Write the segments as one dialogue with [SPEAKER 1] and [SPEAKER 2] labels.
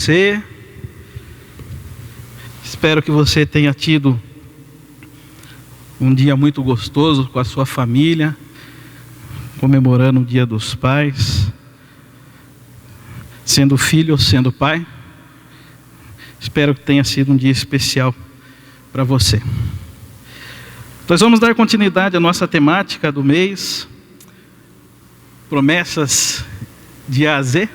[SPEAKER 1] Você. Espero que você tenha tido um dia muito gostoso com a sua família, comemorando o Dia dos Pais, sendo filho ou sendo pai. Espero que tenha sido um dia especial para você. Nós vamos dar continuidade à nossa temática do mês, promessas de A a Z.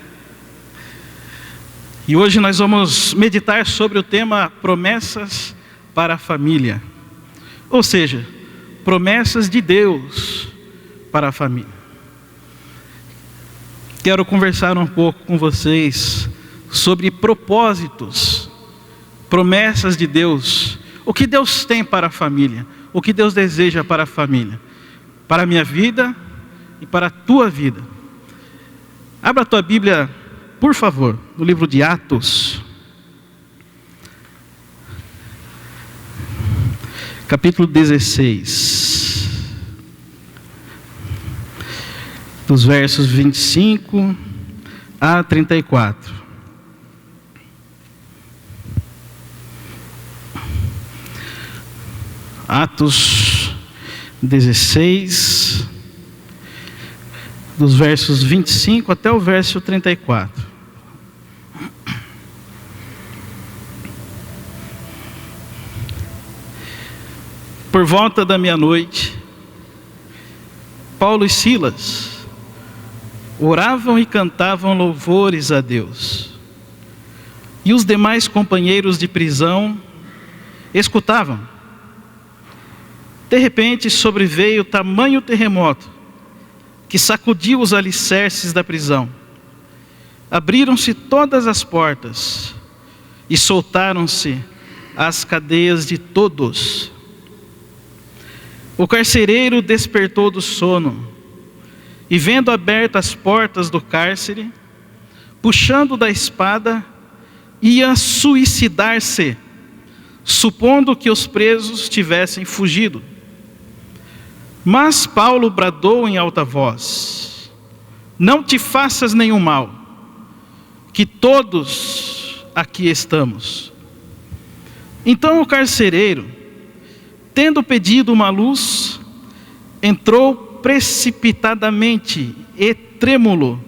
[SPEAKER 1] E hoje nós vamos meditar sobre o tema promessas para a família. Ou seja, promessas de Deus para a família. Quero conversar um pouco com vocês sobre propósitos, promessas de Deus. O que Deus tem para a família, o que Deus deseja para a família, para a minha vida e para a tua vida. Abra a tua Bíblia, por favor, no livro de Atos, capítulo 16, dos versos 25 a 34. Atos 16, dos versos 25 até o verso 34. Por volta da meia-noite, Paulo e Silas oravam e cantavam louvores a Deus. E os demais companheiros de prisão escutavam. De repente sobreveio tamanho terremoto que sacudiu os alicerces da prisão. Abriram-se todas as portas e soltaram-se as cadeias de todos. O carcereiro despertou do sono e, vendo abertas as portas do cárcere, puxando da espada, ia suicidar-se, supondo que os presos tivessem fugido. Mas Paulo bradou em alta voz: não te faças nenhum mal, que todos aqui estamos. Então o carcereiro, tendo pedido uma luz, entrou precipitadamente e trêmulo,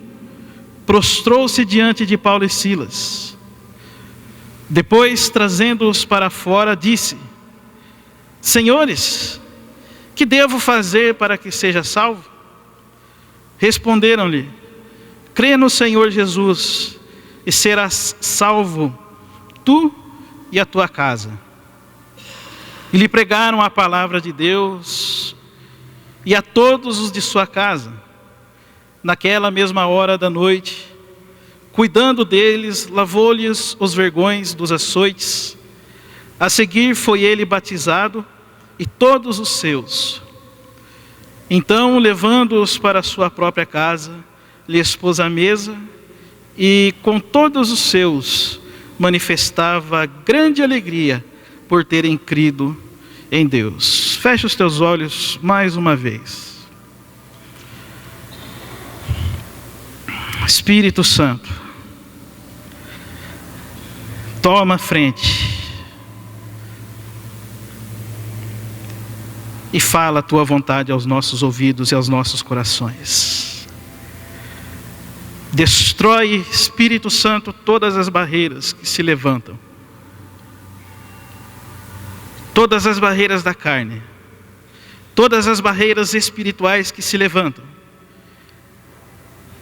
[SPEAKER 1] prostrou-se diante de Paulo e Silas. Depois, trazendo-os para fora, disse: Senhores, que devo fazer para que seja salvo? Responderam-lhe: crê no Senhor Jesus e serás salvo, tu e a tua casa. E lhe pregaram a palavra de Deus, e a todos os de sua casa. Naquela mesma hora da noite, cuidando deles, lavou-lhes os vergões dos açoites. A seguir foi ele batizado, e todos os seus. Então, levando-os para a sua própria casa, lhes pôs a mesa, e com todos os seus manifestava grande alegria por terem crido em Deus. Feche os teus olhos mais uma vez. Espírito Santo, toma a frente e fala a tua vontade aos nossos ouvidos e aos nossos corações. Destrói, Espírito Santo, todas as barreiras que se levantam. Todas as barreiras da carne, todas as barreiras espirituais que se levantam,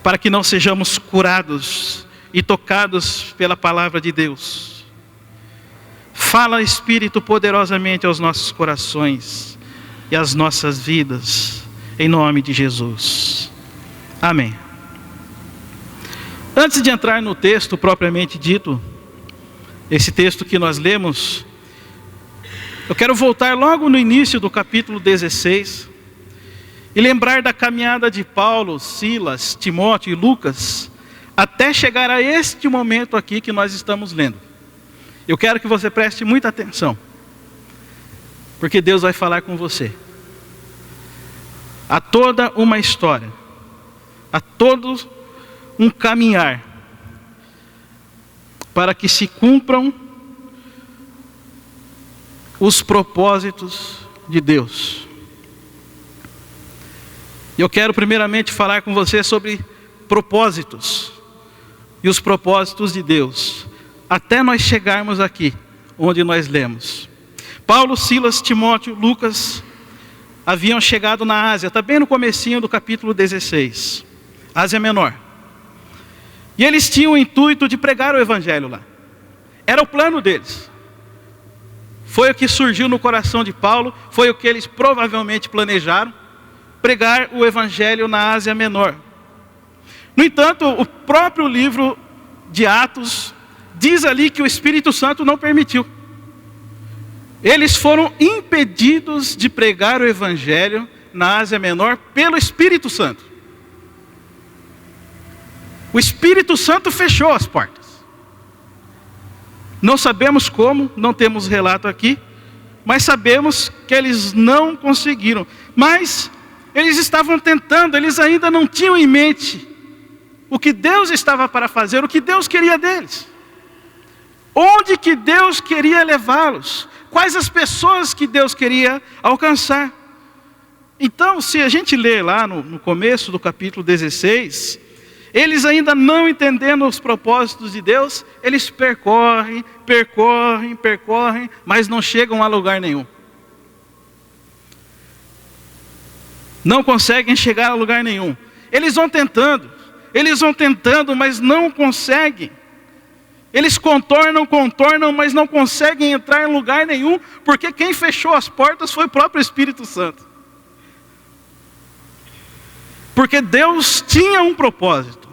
[SPEAKER 1] para que não sejamos curados e tocados pela palavra de Deus. Fala, Espírito, poderosamente aos nossos corações e às nossas vidas, em nome de Jesus. Amém. Antes de entrar no texto propriamente dito, esse texto que nós lemos, eu quero voltar logo no início do capítulo 16 e lembrar da caminhada de Paulo, Silas, Timóteo e Lucas até chegar a este momento aqui que nós estamos lendo. Eu quero que você preste muita atenção, porque Deus vai falar com você. Há toda uma história, há todo um caminhar para que se cumpram os propósitos de Deus. Eu quero primeiramente falar com você sobre propósitos e os propósitos de Deus, até nós chegarmos aqui, onde nós lemos. Paulo, Silas, Timóteo, Lucas haviam chegado na Ásia, está bem no comecinho do capítulo 16, Ásia Menor. E eles tinham o intuito de pregar o evangelho lá. Era o plano deles. Foi o que surgiu no coração de Paulo, foi o que eles provavelmente planejaram, pregar o evangelho na Ásia Menor. No entanto, o próprio livro de Atos diz ali que o Espírito Santo não permitiu. Eles foram impedidos de pregar o evangelho na Ásia Menor pelo Espírito Santo. O Espírito Santo fechou as portas. Não sabemos como, não temos relato aqui, mas sabemos que eles não conseguiram. Mas eles estavam tentando, eles ainda não tinham em mente o que Deus estava para fazer, o que Deus queria deles. Onde que Deus queria levá-los? Quais as pessoas que Deus queria alcançar? Então, se a gente lê lá no começo do capítulo 16, eles ainda não entendendo os propósitos de Deus, eles percorrem, mas não chegam a lugar nenhum. Não conseguem chegar a lugar nenhum. Eles vão tentando, mas não conseguem. Eles contornam, mas não conseguem entrar em lugar nenhum, porque quem fechou as portas foi o próprio Espírito Santo. Porque Deus tinha um propósito.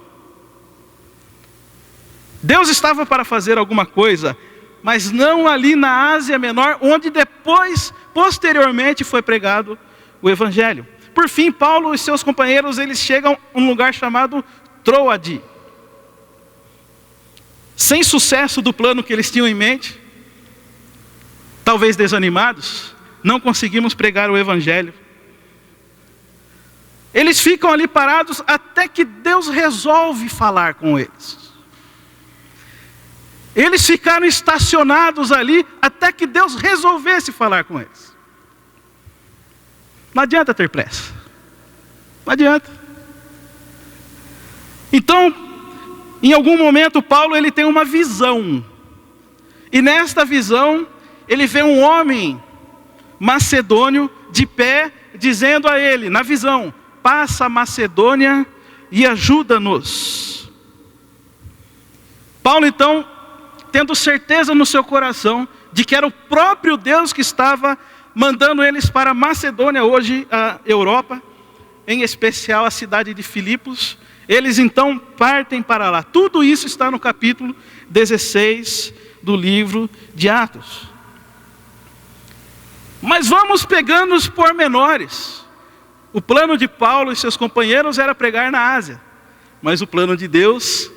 [SPEAKER 1] Deus estava para fazer alguma coisa, mas não ali na Ásia Menor, onde depois, posteriormente, foi pregado o Evangelho. Por fim, Paulo e seus companheiros, eles chegam a um lugar chamado Troade. Sem sucesso do plano que eles tinham em mente, talvez desanimados, não conseguimos pregar o Evangelho. Eles ficam ali parados até que Deus resolve falar com eles. Eles ficaram estacionados ali até que Deus resolvesse falar com eles. Não adianta ter pressa. Não adianta. Então, em algum momento, Paulo ele tem uma visão. E nesta visão, ele vê um homem macedônio de pé, dizendo a ele, na visão: passa a Macedônia e ajuda-nos. Paulo então, tendo certeza no seu coração de que era o próprio Deus que estava mandando eles para a Macedônia, hoje a Europa, em especial a cidade de Filipos, eles então partem para lá. Tudo isso está no capítulo 16 do livro de Atos. Mas vamos pegando os pormenores. O plano de Paulo e seus companheiros era pregar na Ásia, mas o plano de Deus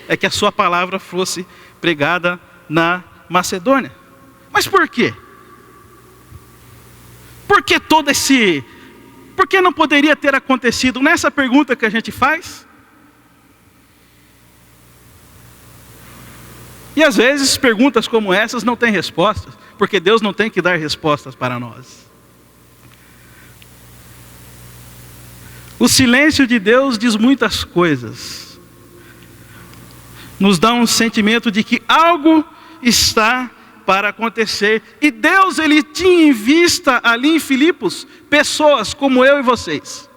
[SPEAKER 1] é que a sua palavra fosse pregada na Macedônia. Mas por quê? Por que por que não poderia ter acontecido? Nessa pergunta que a gente faz. E às vezes perguntas como essas não têm respostas, porque Deus não tem que dar respostas para nós. O silêncio de Deus diz muitas coisas. Nos dá um sentimento de que algo está para acontecer. E Deus, ele tinha em vista ali em Filipos pessoas como eu e vocês.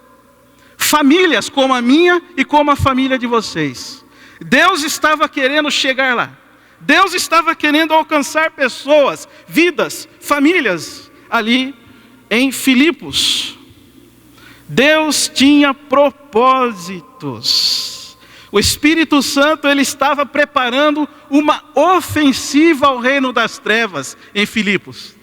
[SPEAKER 1] Famílias como a minha e como a família de vocês. Deus estava querendo chegar lá. Deus estava querendo alcançar pessoas, vidas, famílias ali em Filipos. Deus tinha propósitos. O Espírito Santo ele estava preparando uma ofensiva ao reino das trevas em Filipos.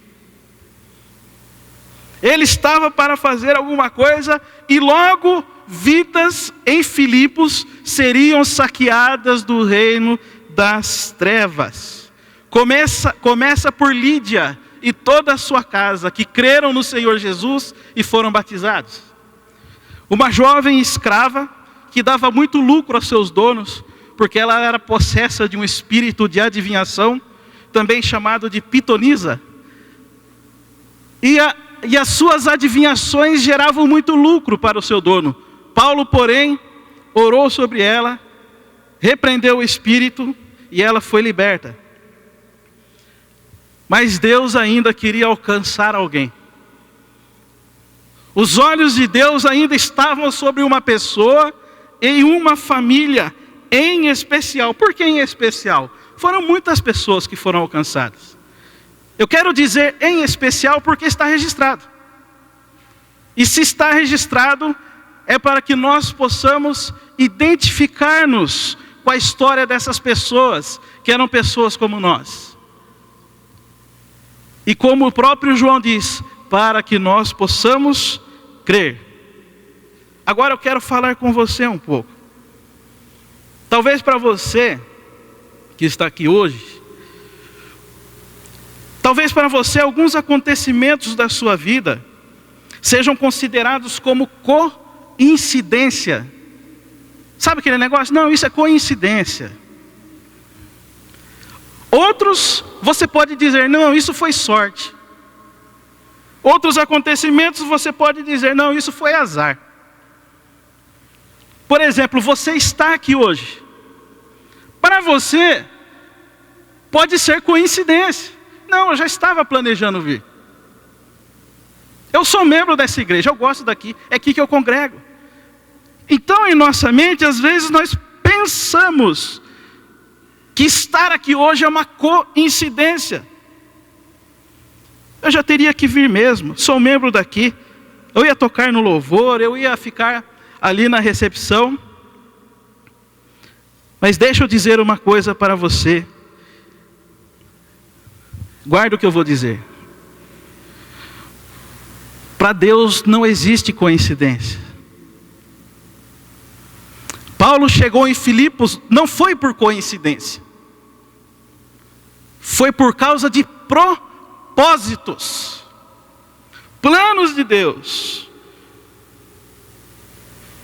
[SPEAKER 1] Ele estava para fazer alguma coisa e logo vidas em Filipos seriam saqueadas do reino das trevas. Começa por Lídia e toda a sua casa que creram no Senhor Jesus e foram batizados. Uma jovem escrava que dava muito lucro aos seus donos, porque ela era possessa de um espírito de adivinhação, também chamado de pitonisa. E as suas adivinhações geravam muito lucro para o seu dono. Paulo, porém, orou sobre ela, repreendeu o espírito e ela foi liberta. Mas Deus ainda queria alcançar alguém. Os olhos de Deus ainda estavam sobre uma pessoa em uma família em especial. Por que em especial? Foram muitas pessoas que foram alcançadas. Eu quero dizer em especial porque está registrado. E se está registrado, é para que nós possamos identificar-nos com a história dessas pessoas, que eram pessoas como nós. E como o próprio João diz, para que nós possamos crer. Agora eu quero falar com você um pouco. Talvez para você, que está aqui hoje, talvez para você alguns acontecimentos da sua vida sejam considerados como coincidência. Sabe aquele negócio? Não, isso é coincidência. Outros, você pode dizer, não, isso foi sorte. Outros acontecimentos, você pode dizer, não, isso foi azar. Por exemplo, você está aqui hoje. Para você, pode ser coincidência. Não, eu já estava planejando vir. Eu sou membro dessa igreja, eu gosto daqui, é aqui que eu congrego. Então, em nossa mente, às vezes nós pensamos que estar aqui hoje é uma coincidência. Eu já teria que vir mesmo, sou membro daqui. Eu ia tocar no louvor, eu ia ficar ali na recepção. Mas deixa eu dizer uma coisa para você. Guarda o que eu vou dizer. Para Deus não existe coincidência. Paulo chegou em Filipos, não foi por coincidência. Foi por causa de propósitos. Planos de Deus.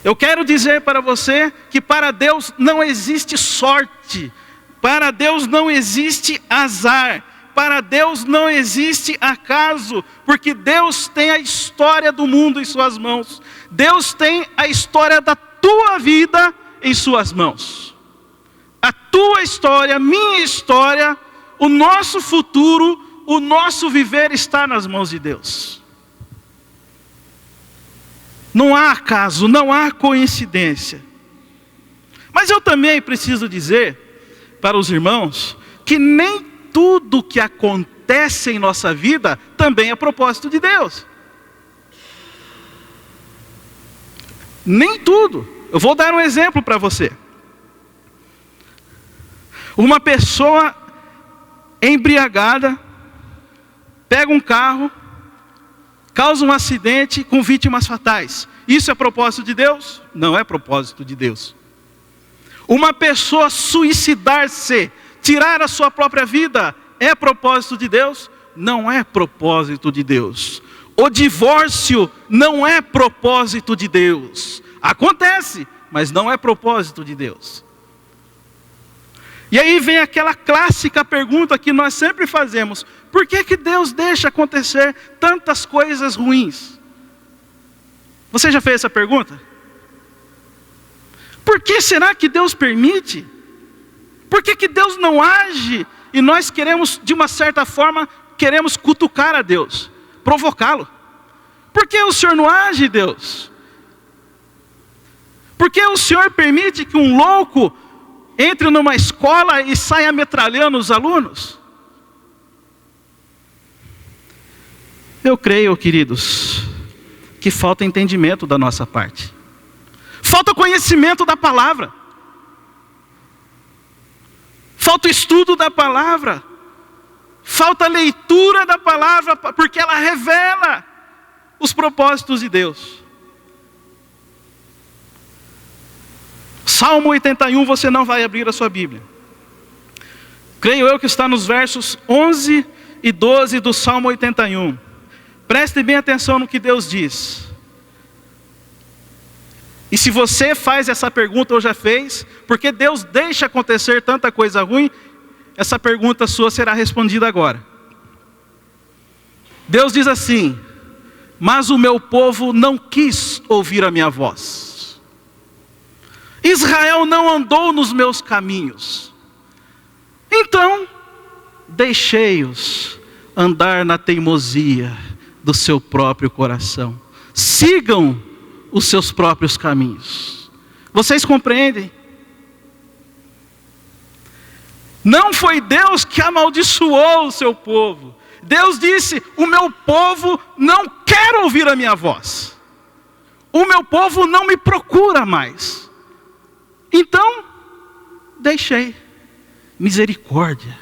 [SPEAKER 1] Eu quero dizer para você que para Deus não existe sorte. Para Deus não existe azar. Para Deus não existe acaso, porque Deus tem a história do mundo em suas mãos. Deus tem a história da tua vida em suas mãos. A tua história, a minha história, o nosso futuro, o nosso viver está nas mãos de Deus. Não há acaso, não há coincidência. Mas eu também preciso dizer para os irmãos que nem tudo que acontece em nossa vida também é propósito de Deus. Nem tudo. Eu vou dar um exemplo para você. Uma pessoa embriagada pega um carro, causa um acidente com vítimas fatais. Isso é propósito de Deus? Não é propósito de Deus. Uma pessoa suicidar-se, tirar a sua própria vida, é propósito de Deus? Não é propósito de Deus. O divórcio não é propósito de Deus. Acontece, mas não é propósito de Deus. E aí vem aquela clássica pergunta que nós sempre fazemos: por que que Deus deixa acontecer tantas coisas ruins? Você já fez essa pergunta? Por que será que Deus permite? Por que que Deus não age? E nós queremos, de uma certa forma, queremos cutucar a Deus, provocá-lo. Por que o Senhor não age, Deus? Por que o Senhor permite que um louco entre numa escola e saia metralhando os alunos? Eu creio, queridos, que falta entendimento da nossa parte. Falta conhecimento da palavra. Falta estudo da palavra. Falta leitura da palavra, porque ela revela os propósitos de Deus. Salmo 81, você não vai abrir a sua Bíblia. Creio eu que está nos versos 11 e 12 do Salmo 81. Preste bem atenção no que Deus diz. E se você faz essa pergunta ou já fez, por que Deus deixa acontecer tanta coisa ruim? Essa pergunta sua será respondida agora. Deus diz assim: mas o meu povo não quis ouvir a minha voz. Israel não andou nos meus caminhos. Então, deixei-os andar na teimosia do seu próprio coração. Sigam os seus próprios caminhos. Vocês compreendem? Não foi Deus que amaldiçoou o seu povo. Deus disse: o meu povo não quer ouvir a minha voz. O meu povo não me procura mais. Então, deixei. Misericórdia.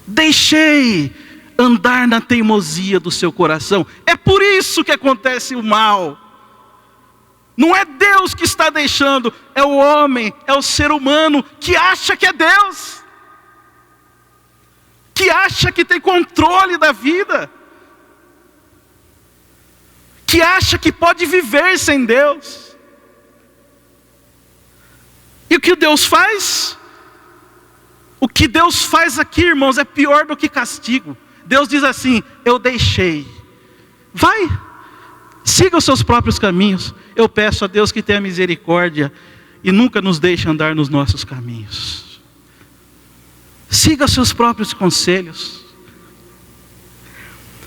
[SPEAKER 1] Deixei andar na teimosia do seu coração. É por isso que acontece o mal. Não é Deus que está deixando, é o homem, é o ser humano que acha que é Deus. Que acha que tem controle da vida. Que acha que pode viver sem Deus. E o que Deus faz? O que Deus faz aqui, irmãos, é pior do que castigo. Deus diz assim: eu deixei. Vai, siga os seus próprios caminhos. Eu peço a Deus que tenha misericórdia e nunca nos deixe andar nos nossos caminhos. Siga os seus próprios conselhos.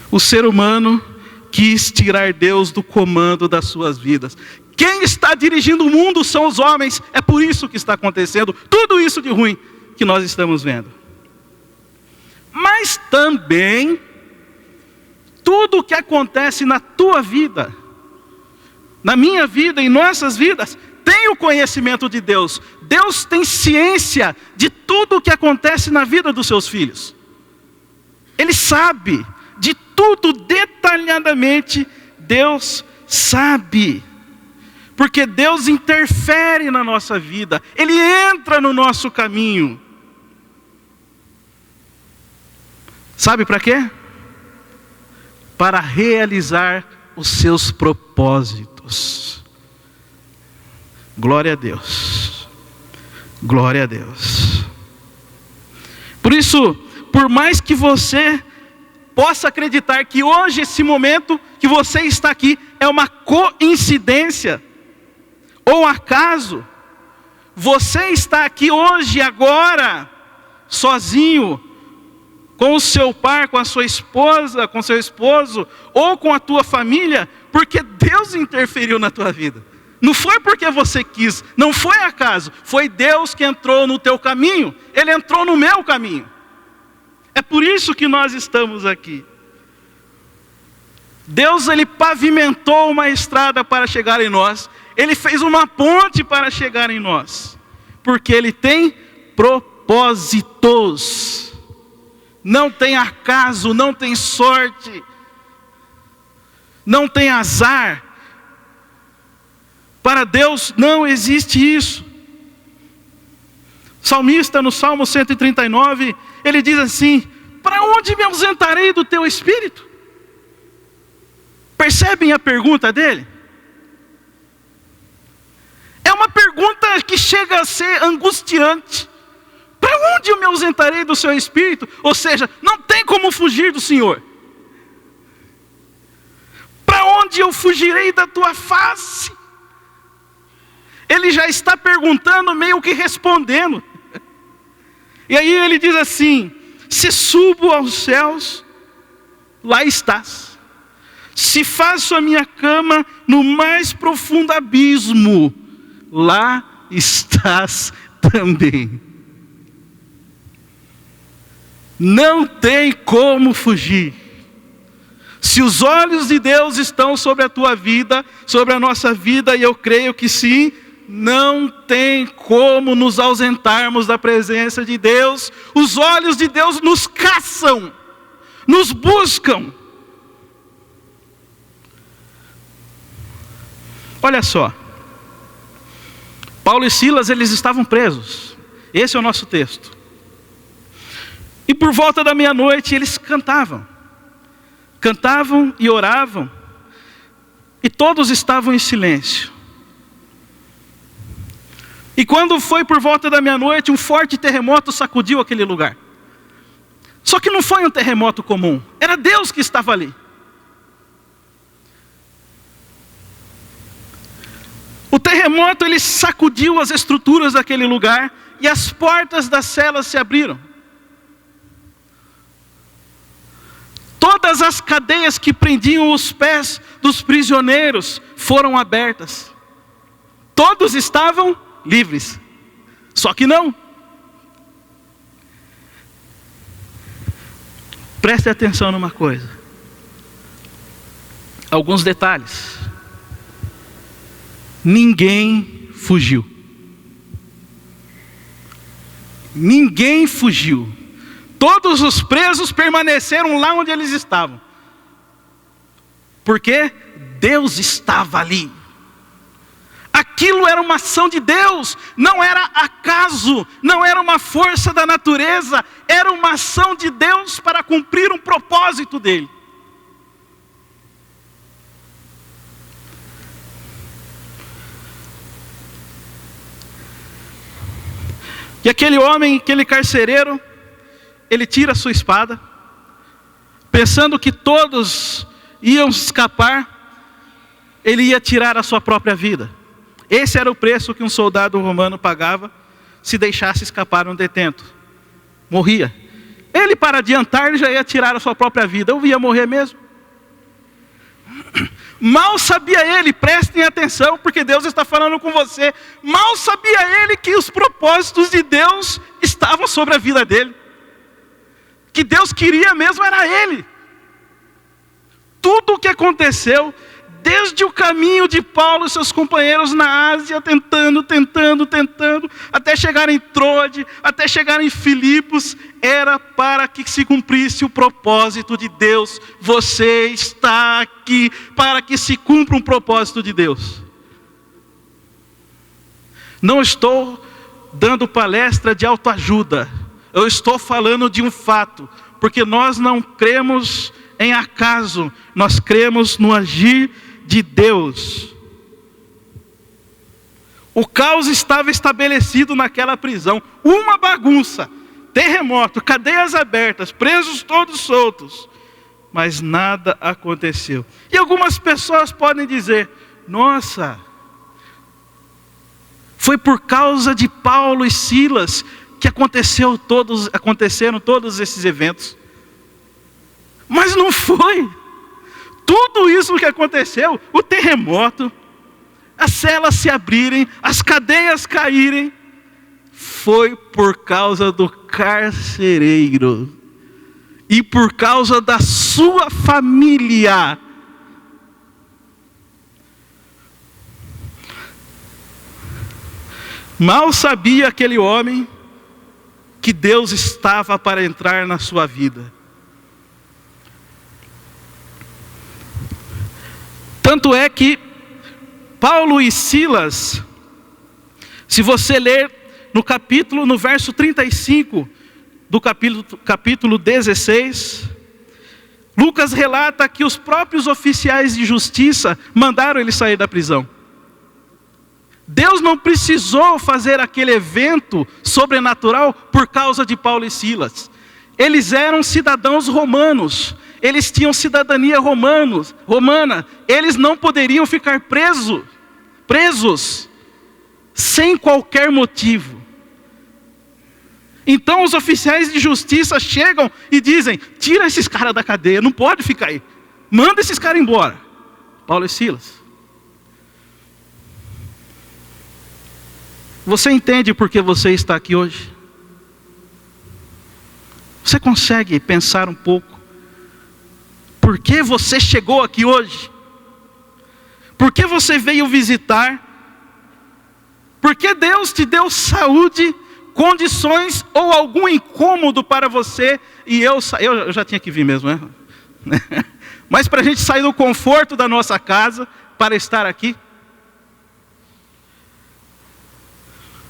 [SPEAKER 1] O ser humano quis tirar Deus do comando das suas vidas. Quem está dirigindo o mundo são os homens. É por isso que está acontecendo tudo isso de ruim que nós estamos vendo. Mas também, tudo o que acontece na tua vida, na minha vida, em nossas vidas, tem o conhecimento de Deus. Deus tem ciência de tudo o que acontece na vida dos seus filhos. Ele sabe de tudo detalhadamente. Deus sabe. Porque Deus interfere na nossa vida. Ele entra no nosso caminho. Sabe para quê? Para realizar os seus propósitos. Glória a Deus. Glória a Deus. Por isso, por mais que você possa acreditar que hoje, esse momento que você está aqui, é uma coincidência, ou acaso, você está aqui hoje, agora, sozinho, com o seu pai, com a sua esposa, com seu esposo, ou com a tua família, porque Deus interferiu na tua vida. Não foi porque você quis, não foi acaso, foi Deus que entrou no teu caminho, Ele entrou no meu caminho. É por isso que nós estamos aqui. Deus, Ele pavimentou uma estrada para chegar em nós, Ele fez uma ponte para chegar em nós, porque Ele tem propósitos. Não tem acaso, não tem sorte, não tem azar. Para Deus não existe isso. O salmista no Salmo 139, ele diz assim: para onde me ausentarei do teu espírito? Percebem a pergunta dele? É uma pergunta que chega a ser angustiante. Para onde eu me ausentarei do seu espírito? Ou seja, não tem como fugir do Senhor. Para onde eu fugirei da tua face? Ele já está perguntando, meio que respondendo. E aí ele diz assim: se subo aos céus, lá estás. Se faço a minha cama no mais profundo abismo, lá estás também. Não tem como fugir. Se os olhos de Deus estão sobre a tua vida, sobre a nossa vida, e eu creio que sim, não tem como nos ausentarmos da presença de Deus. Os olhos de Deus nos caçam, nos buscam. Olha só, Paulo e Silas, eles estavam presos. Esse é o nosso texto. E por volta da meia-noite eles cantavam e oravam, e todos estavam em silêncio. E quando foi por volta da meia-noite, um forte terremoto sacudiu aquele lugar. Só que não foi um terremoto comum, era Deus que estava ali. O terremoto, ele sacudiu as estruturas daquele lugar e as portas das celas se abriram. Todas as cadeias que prendiam os pés dos prisioneiros foram abertas. Todos estavam livres. Só que não. Preste atenção numa coisa. Alguns detalhes. Ninguém fugiu. Ninguém fugiu. Todos os presos permaneceram lá onde eles estavam. Porque Deus estava ali. Aquilo era uma ação de Deus, não era acaso, não era uma força da natureza, era uma ação de Deus para cumprir um propósito dele. E aquele homem, aquele carcereiro, ele tira a sua espada, pensando que todos iam escapar, ele ia tirar a sua própria vida. Esse era o preço que um soldado romano pagava se deixasse escapar um detento. Morria. Ele, para adiantar, ele já ia tirar a sua própria vida. Eu ia morrer mesmo. Mal sabia ele, prestem atenção, porque Deus está falando com você. Mal sabia ele que os propósitos de Deus estavam sobre a vida dele. Que Deus queria mesmo era ele. Tudo o que aconteceu, desde o caminho de Paulo e seus companheiros na Ásia, tentando, até chegar em Troade, até chegar em Filipos, era para que se cumprisse o propósito de Deus. Você está aqui para que se cumpra um propósito de Deus. Não estou dando palestra de autoajuda, eu estou falando de um fato, porque nós não cremos em acaso, nós cremos no agir de Deus. O caos estava estabelecido naquela prisão, uma bagunça, terremoto, cadeias abertas, presos todos soltos, mas nada aconteceu. E algumas pessoas podem dizer: nossa, foi por causa de Paulo e Silas que aconteceram todos esses eventos. Mas não foi. Tudo isso que aconteceu, o terremoto, as celas se abrirem, as cadeias caírem, foi por causa do carcereiro e por causa da sua família. Mal sabia aquele homem que Deus estava para entrar na sua vida. Tanto é que Paulo e Silas, se você ler no verso 35 do capítulo 16, Lucas relata que os próprios oficiais de justiça mandaram ele sair da prisão. Deus não precisou fazer aquele evento sobrenatural por causa de Paulo e Silas. Eles eram cidadãos romanos, eles tinham cidadania romana, eles não poderiam ficar presos sem qualquer motivo. Então os oficiais de justiça chegam e dizem: tira esses caras da cadeia, não pode ficar aí, manda esses caras embora. Paulo e Silas. Você entende por que você está aqui hoje? Você consegue pensar um pouco? Por que você chegou aqui hoje? Por que você veio visitar? Por que Deus te deu saúde, condições ou algum incômodo para você? E eu já tinha que vir mesmo, né? Mas para a gente sair do conforto da nossa casa para estar aqui.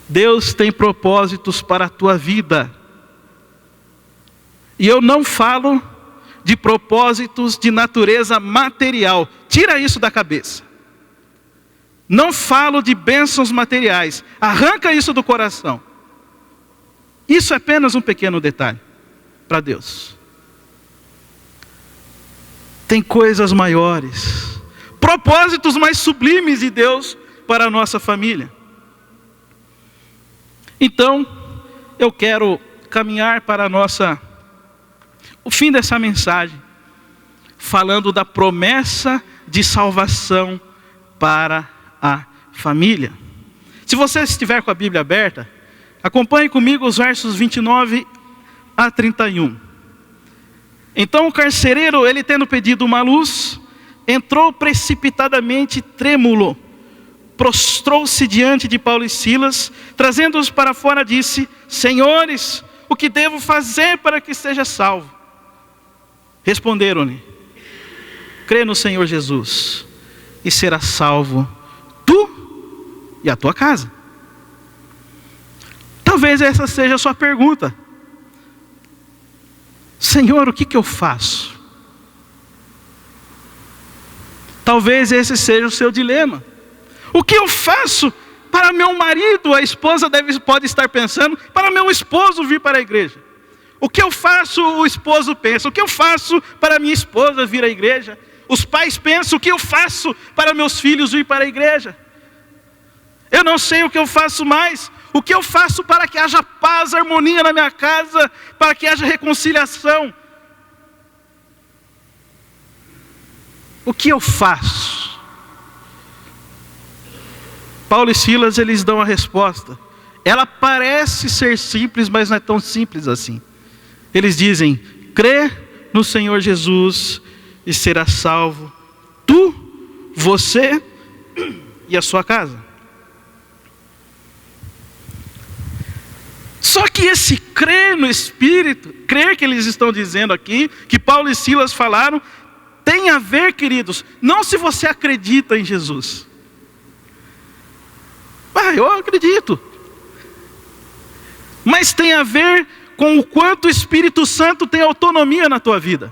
[SPEAKER 1] Deus tem propósitos para a tua vida. E eu não falo de propósitos de natureza material. Tira isso da cabeça. Não falo de bênçãos materiais. Arranca isso do coração. Isso é apenas um pequeno detalhe para Deus. Tem coisas maiores, propósitos mais sublimes de Deus para a nossa família. Então, eu quero caminhar para o fim dessa mensagem, falando da promessa de salvação para a família. Se você estiver com a Bíblia aberta, acompanhe comigo os versos 29 a 31. Então o carcereiro, ele tendo pedido uma luz, entrou precipitadamente trêmulo, prostrou-se diante de Paulo e Silas, trazendo-os para fora, disse: Senhores, o que devo fazer para que seja salvo? Responderam-lhe: crê no Senhor Jesus, e serás salvo, tu e a tua casa. Talvez essa seja a sua pergunta: Senhor, o que eu faço? Talvez esse seja o seu dilema. O que eu faço para meu marido? A esposa pode estar pensando, para meu esposo vir para a igreja. O que eu faço, o esposo pensa. O que eu faço para minha esposa vir à igreja? Os pais pensam, o que eu faço para meus filhos vir para a igreja? Eu não sei o que eu faço mais. O que eu faço para que haja paz, harmonia na minha casa, para que haja reconciliação? O que eu faço? Paulo e Silas, eles dão a resposta. Ela parece ser simples, mas não é tão simples assim. Eles dizem: crê no Senhor Jesus e será salvo, tu, você e a sua casa. Só que esse crer no Espírito, crer que eles estão dizendo aqui, que Paulo e Silas falaram, tem a ver, queridos, não se você acredita em Jesus. Eu acredito. Mas tem a ver com o quanto o Espírito Santo tem autonomia na tua vida.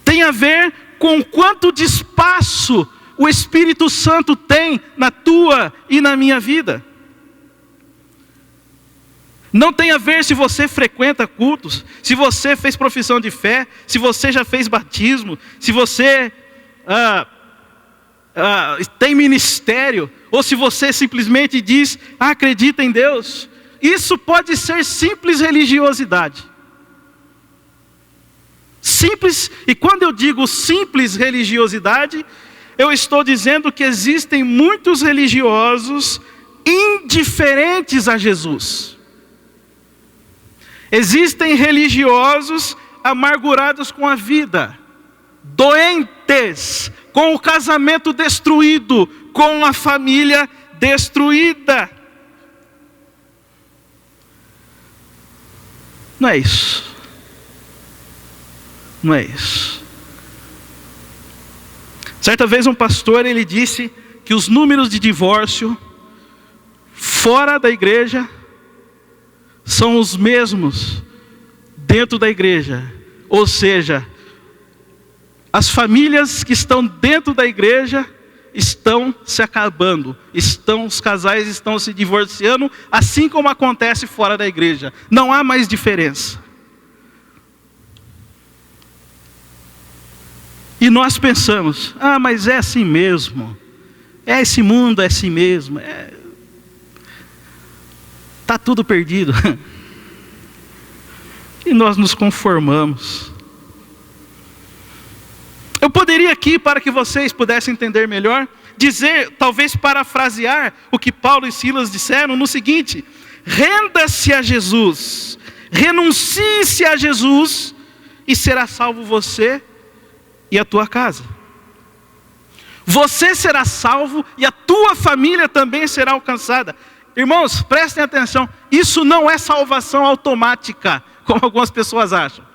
[SPEAKER 1] Tem a ver com quanto de espaço o Espírito Santo tem na tua e na minha vida. Não tem a ver se você frequenta cultos, se você fez profissão de fé, se você já fez batismo, se você tem ministério, ou se você simplesmente diz: acredita em Deus. Isso pode ser simples religiosidade. Simples, e quando eu digo simples religiosidade, eu estou dizendo que existem muitos religiosos indiferentes a Jesus. Existem religiosos amargurados com a vida, doentes, com o casamento destruído, com a família destruída. Não é isso. Não é isso. Certa vez um pastor, ele disse que os números de divórcio fora da igreja são os mesmos dentro da igreja. Ou seja, as famílias que estão dentro da igreja estão se acabando, os casais estão se divorciando, assim como acontece fora da igreja. Não há mais diferença. E nós pensamos: mas é assim mesmo, esse mundo é assim mesmo, está tudo perdido. E nós nos conformamos. Eu poderia aqui, para que vocês pudessem entender melhor, dizer, talvez parafrasear o que Paulo e Silas disseram no seguinte: renda-se a Jesus, renuncie-se a Jesus, e será salvo você e a tua casa. Você será salvo e a tua família também será alcançada. Irmãos, prestem atenção, isso não é salvação automática, como algumas pessoas acham.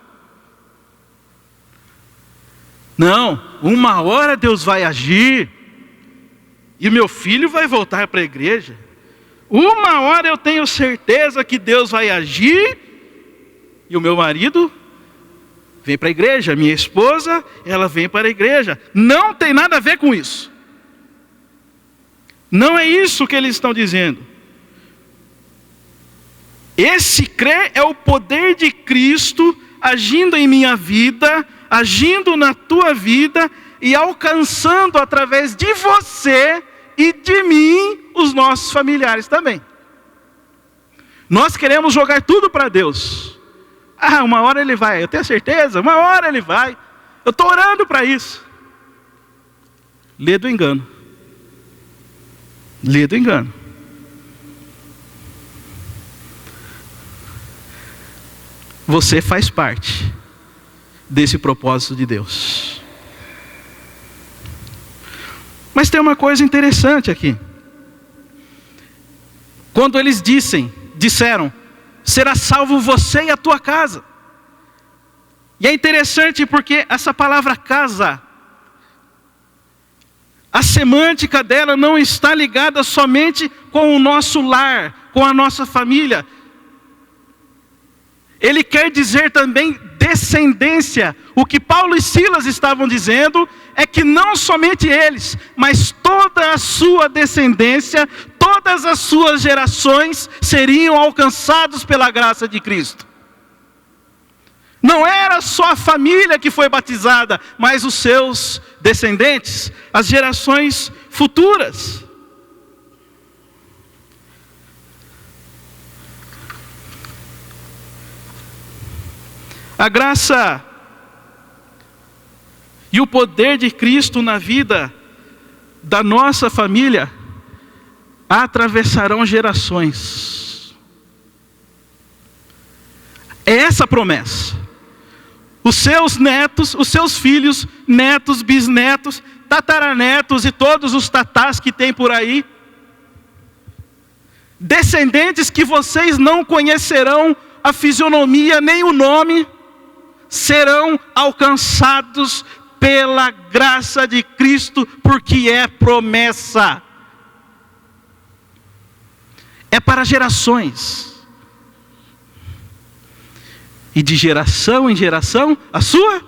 [SPEAKER 1] Não, uma hora Deus vai agir, e meu filho vai voltar para a igreja. Uma hora eu tenho certeza que Deus vai agir, e o meu marido vem para a igreja. Minha esposa, ela vem para a igreja. Não tem nada a ver com isso. Não é isso que eles estão dizendo. Esse crer é o poder de Cristo agindo em minha vida, agindo na tua vida e alcançando através de você e de mim os nossos familiares também. Nós queremos jogar tudo para Deus. Uma hora Ele vai, eu tenho certeza, uma hora Ele vai. Eu estou orando para isso. Lê do engano. Lê do engano. Você faz parte desse propósito de Deus. Mas tem uma coisa interessante aqui. Quando eles disseram, será salvo você e a tua casa. E é interessante porque essa palavra casa, a semântica dela não está ligada somente com o nosso lar, com a nossa família. Ele quer dizer também descendência. O que Paulo e Silas estavam dizendo é que não somente eles, mas toda a sua descendência, todas as suas gerações seriam alcançados pela graça de Cristo. Não era só a família que foi batizada, mas os seus descendentes, as gerações futuras. A graça e o poder de Cristo na vida da nossa família atravessarão gerações. É essa a promessa. Os seus netos, os seus filhos, netos, bisnetos, tataranetos e todos os tatás que tem por aí, descendentes que vocês não conhecerão a fisionomia nem o nome, serão alcançados pela graça de Cristo, porque é promessa. É para gerações. E de geração em geração, a sua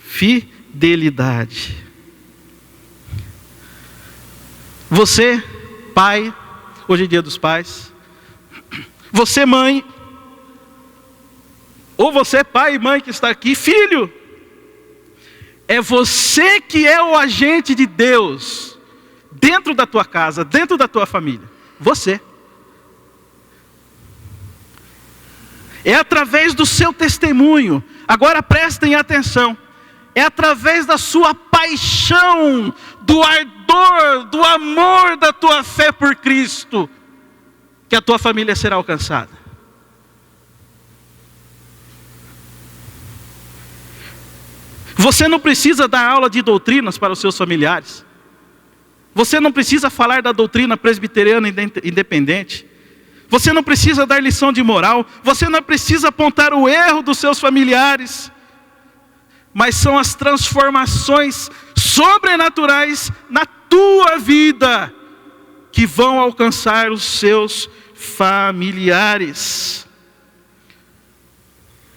[SPEAKER 1] fidelidade. Você, pai, hoje é dia dos pais. Você, mãe, ou você, pai e mãe que está aqui, filho, é você que é o agente de Deus dentro da tua casa, dentro da tua família. Você. É através do seu testemunho. Agora prestem atenção. É através da sua paixão, do ardor, do amor da tua fé por Cristo, que a tua família será alcançada. Você não precisa dar aula de doutrinas para os seus familiares. Você não precisa falar da doutrina presbiteriana independente. Você não precisa dar lição de moral. Você não precisa apontar o erro dos seus familiares. Mas são as transformações sobrenaturais na tua vida que vão alcançar os seus familiares.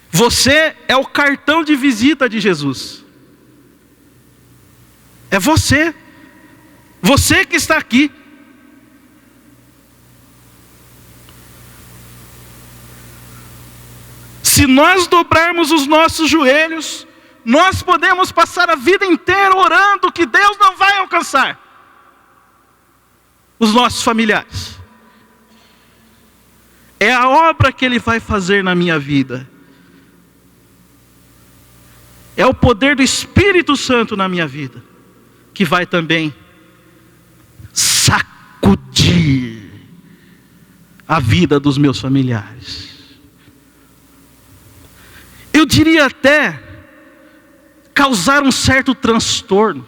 [SPEAKER 1] Você é o cartão de visita de Jesus. É você. Você que está aqui. Se nós dobrarmos os nossos joelhos, nós podemos passar a vida inteira orando que Deus não vai alcançar os nossos familiares. É a obra que Ele vai fazer na minha vida. É o poder do Espírito Santo na minha vida, que vai também sacudir a vida dos meus familiares. Eu diria até causar um certo transtorno,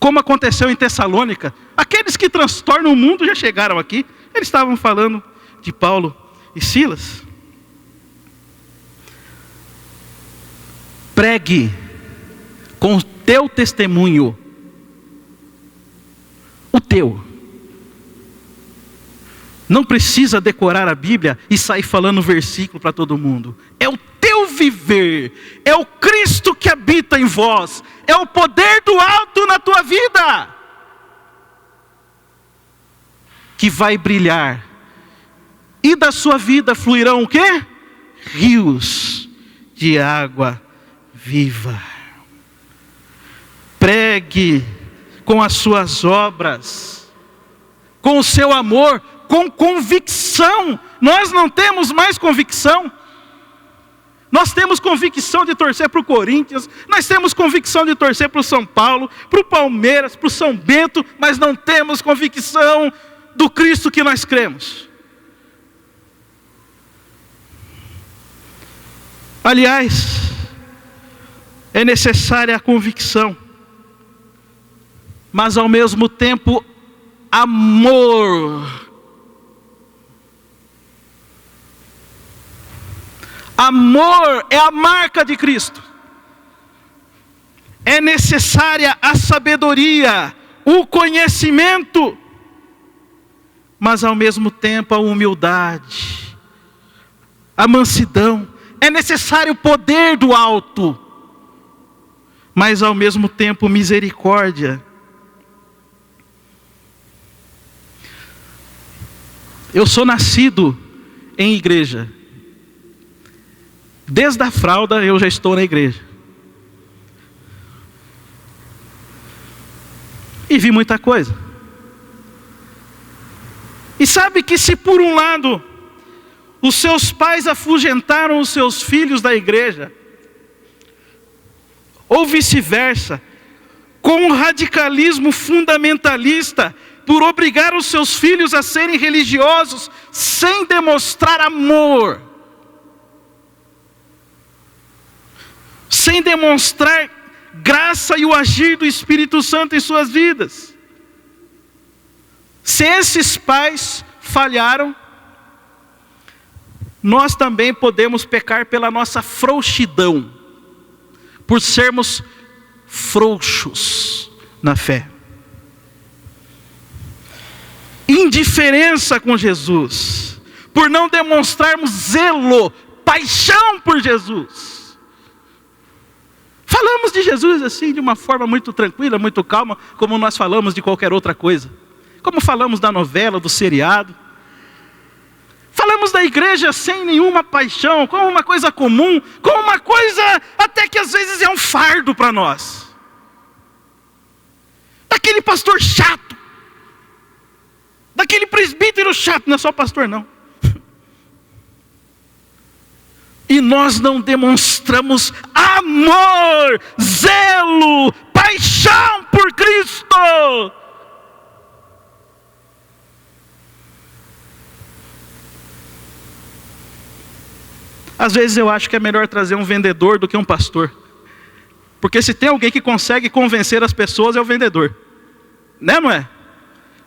[SPEAKER 1] como aconteceu em Tessalônica. Aqueles que transtornam o mundo já chegaram aqui. Eles estavam falando de Paulo e Silas. Pregue com o teu testemunho, o teu. Não precisa decorar a Bíblia e sair falando versículo para todo mundo. É o teu viver, é o Cristo que habita em vós, é o poder do alto na tua vida, que vai brilhar, e da sua vida fluirão o quê? Rios de água viva. Pregue com as suas obras, com o seu amor, com convicção. Nós não temos mais convicção. Nós temos convicção de torcer para o Corinthians, nós temos convicção de torcer para o São Paulo, para o Palmeiras, para o São Bento, mas não temos convicção do Cristo que nós cremos. Aliás, é necessária a convicção, mas ao mesmo tempo, amor. Amor é a marca de Cristo. É necessária a sabedoria, o conhecimento, mas ao mesmo tempo a humildade, a mansidão. É necessário o poder do alto, mas ao mesmo tempo misericórdia. Eu sou nascido em igreja. Desde a fralda eu já estou na igreja. E vi muita coisa. E sabe que se por um lado os seus pais afugentaram os seus filhos da igreja, ou vice-versa, com um radicalismo fundamentalista, por obrigar os seus filhos a serem religiosos, sem demonstrar amor, sem demonstrar graça e o agir do Espírito Santo em suas vidas. Se esses pais falharam, nós também podemos pecar pela nossa frouxidão, por sermos frouxos na fé. Indiferença com Jesus, por não demonstrarmos zelo, paixão por Jesus. Falamos de Jesus assim, de uma forma muito tranquila, muito calma, como nós falamos de qualquer outra coisa. Como falamos da novela, do seriado. Falamos da igreja sem nenhuma paixão, como uma coisa comum, como uma coisa até que às vezes é um fardo para nós. Daquele pastor chato, daquele presbítero chato, não é só pastor não. E nós não demonstramos amor, zelo, paixão por Cristo. Às vezes eu acho que é melhor trazer um vendedor do que um pastor. Porque se tem alguém que consegue convencer as pessoas, é o vendedor. Né, não é?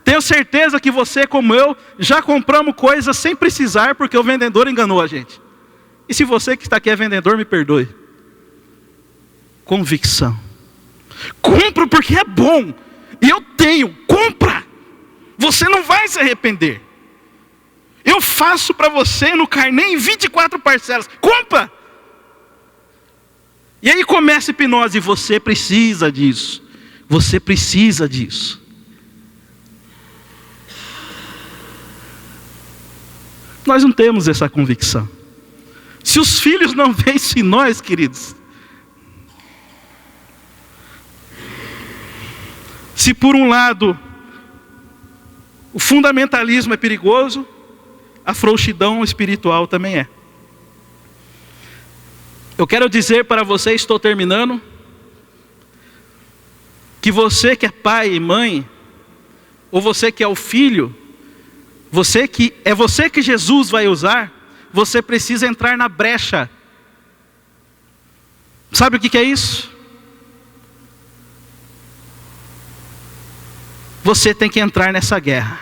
[SPEAKER 1] Tenho certeza que você, como eu, já compramos coisas sem precisar, porque o vendedor enganou a gente. E se você que está aqui é vendedor, me perdoe. Convicção. Compro porque é bom. E eu tenho, compra. Você não vai se arrepender. Eu faço para você no carnê em 24 parcelas. Compra! E aí começa a hipnose. Você precisa disso. Você precisa disso. Nós não temos essa convicção. Se os filhos não vencem nós, queridos. Se por um lado o fundamentalismo é perigoso, a frouxidão espiritual também é. Eu quero dizer para você, estou terminando, que você que é pai e mãe, ou você que é o filho, você que Jesus vai usar, você precisa entrar na brecha. Sabe o que é isso? Você tem que entrar nessa guerra.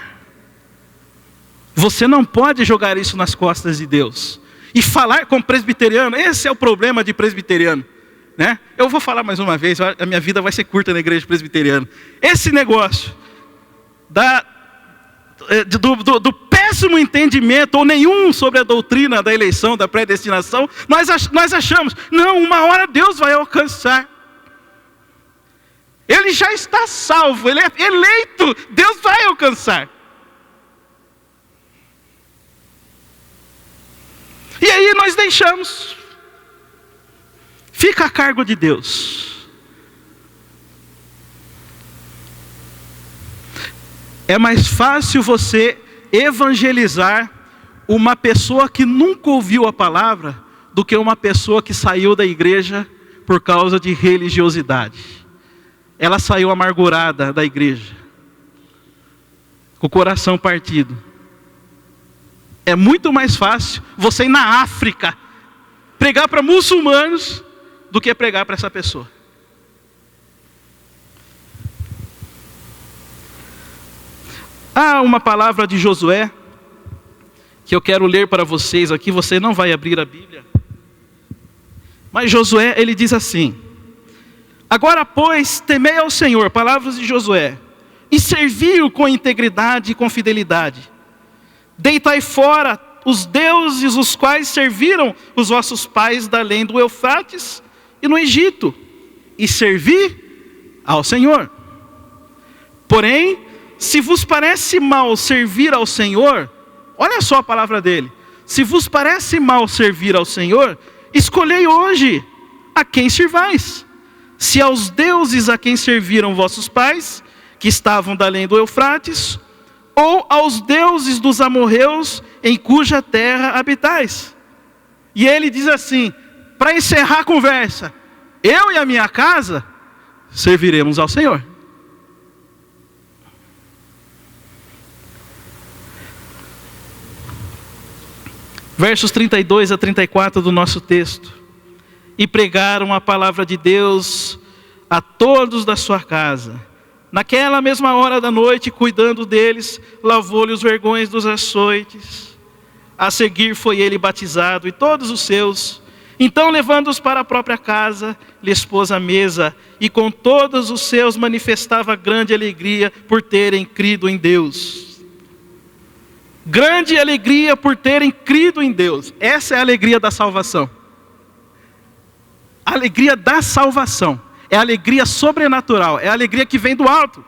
[SPEAKER 1] Você não pode jogar isso nas costas de Deus. E falar com presbiteriano, esse é o problema de presbiteriano. Né? Eu vou falar mais uma vez, a minha vida vai ser curta na igreja presbiteriana. Esse negócio do pé péssimo entendimento, ou nenhum sobre a doutrina da eleição, da predestinação, nós achamos, não, uma hora Deus vai alcançar. Ele já está salvo, ele é eleito, Deus vai alcançar. E aí nós deixamos. Fica a cargo de Deus. É mais fácil você evangelizar uma pessoa que nunca ouviu a palavra do que uma pessoa que saiu da igreja por causa de religiosidade. Ela saiu amargurada da igreja, com o coração partido. É muito mais fácil você ir na África pregar para muçulmanos do que pregar para essa pessoa. Há uma palavra de Josué que eu quero ler para vocês aqui. Você não vai abrir a Bíblia, mas Josué, ele diz assim: agora pois, temei ao Senhor, palavras de Josué, e servi-o com integridade e com fidelidade. Deitai fora os deuses os quais serviram os vossos pais da além do Eufrates e no Egito, e servi ao Senhor. Porém, se vos parece mal servir ao Senhor, olha só a palavra dele: se vos parece mal servir ao Senhor, escolhei hoje a quem servais. Se aos deuses a quem serviram vossos pais, que estavam da além do Eufrates, ou aos deuses dos amorreus em cuja terra habitais. E ele diz assim, para encerrar a conversa: eu e a minha casa serviremos ao Senhor. Versos 32 a 34 do nosso texto: e pregaram a palavra de Deus a todos da sua casa. Naquela mesma hora da noite, cuidando deles, lavou-lhe os vergões dos açoites. A seguir foi ele batizado e todos os seus. Então, levando-os para a própria casa, lhes pôs a mesa, e com todos os seus manifestava grande alegria por terem crido em Deus. Grande alegria por terem crido em Deus. Essa é a alegria da salvação. A alegria da salvação é a alegria sobrenatural, é a alegria que vem do alto.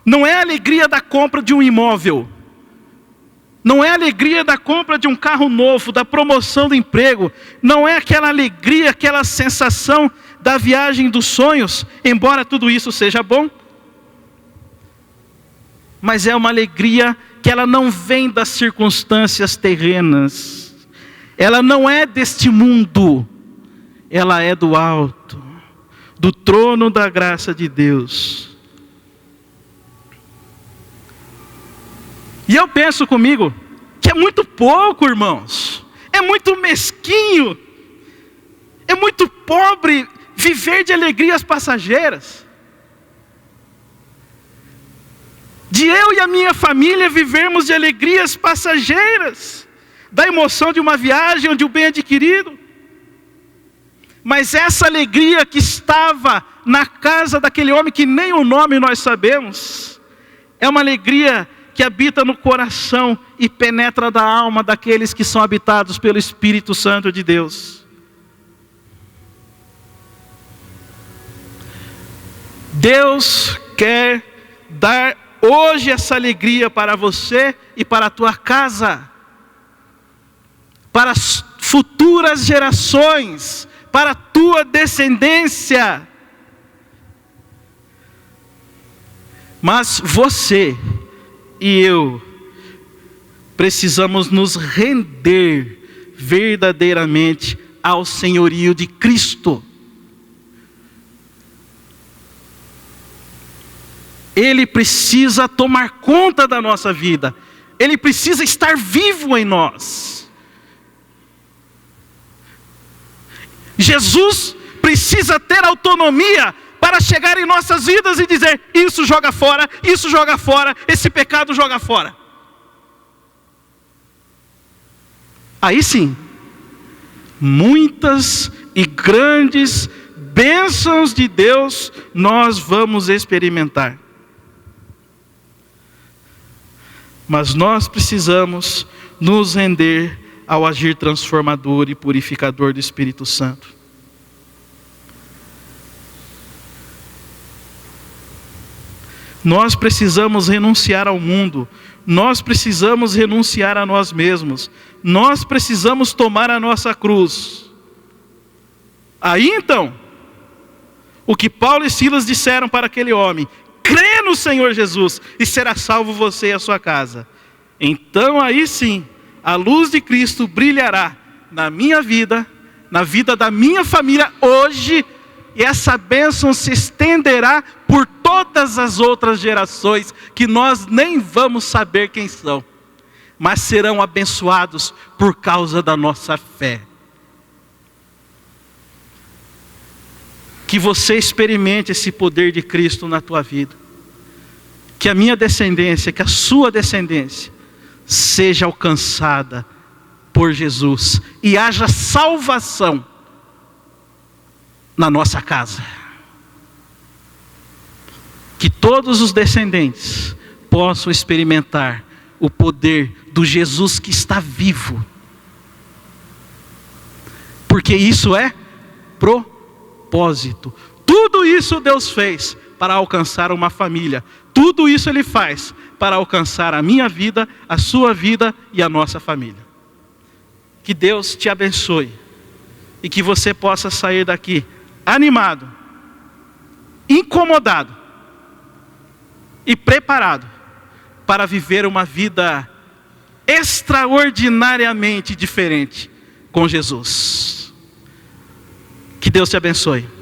[SPEAKER 1] Não é a alegria da compra de um imóvel. Não é a alegria da compra de um carro novo, da promoção do emprego. Não é aquela alegria, aquela sensação da viagem dos sonhos, embora tudo isso seja bom. Mas é uma alegria que ela não vem das circunstâncias terrenas. Ela não é deste mundo. Ela é do alto, do trono da graça de Deus. E eu penso comigo que é muito pouco, irmãos. É muito mesquinho. É muito pobre viver de alegrias passageiras. De eu e a minha família vivermos de alegrias passageiras, da emoção de uma viagem ou de um bem adquirido. Mas essa alegria que estava na casa daquele homem que nem o nome nós sabemos, é uma alegria que habita no coração e penetra da alma daqueles que são habitados pelo Espírito Santo de Deus. Deus quer dar hoje essa alegria para você e para a tua casa, para as futuras gerações, para a tua descendência. Mas você e eu precisamos nos render verdadeiramente ao senhorio de Cristo. Ele precisa tomar conta da nossa vida. Ele precisa estar vivo em nós. Jesus precisa ter autonomia para chegar em nossas vidas e dizer: isso joga fora, esse pecado joga fora. Aí sim, muitas e grandes bênçãos de Deus nós vamos experimentar. Mas nós precisamos nos render ao agir transformador e purificador do Espírito Santo. Nós precisamos renunciar ao mundo. Nós precisamos renunciar a nós mesmos. Nós precisamos tomar a nossa cruz. Aí então, o que Paulo e Silas disseram para aquele homem: crê no Senhor Jesus e será salvo você e a sua casa. Então aí sim, a luz de Cristo brilhará na minha vida, na vida da minha família hoje, e essa bênção se estenderá por todas as outras gerações, que nós nem vamos saber quem são, mas serão abençoados por causa da nossa fé. Que você experimente esse poder de Cristo na tua vida. Que a minha descendência, que a sua descendência seja alcançada por Jesus e haja salvação na nossa casa. Que todos os descendentes possam experimentar o poder do Jesus que está vivo. Porque isso é propósito. Tudo isso Deus fez para alcançar uma família. Tudo isso Ele faz para alcançar a minha vida, a sua vida e a nossa família. Que Deus te abençoe e que você possa sair daqui animado, incomodado e preparado para viver uma vida extraordinariamente diferente com Jesus. Que Deus te abençoe.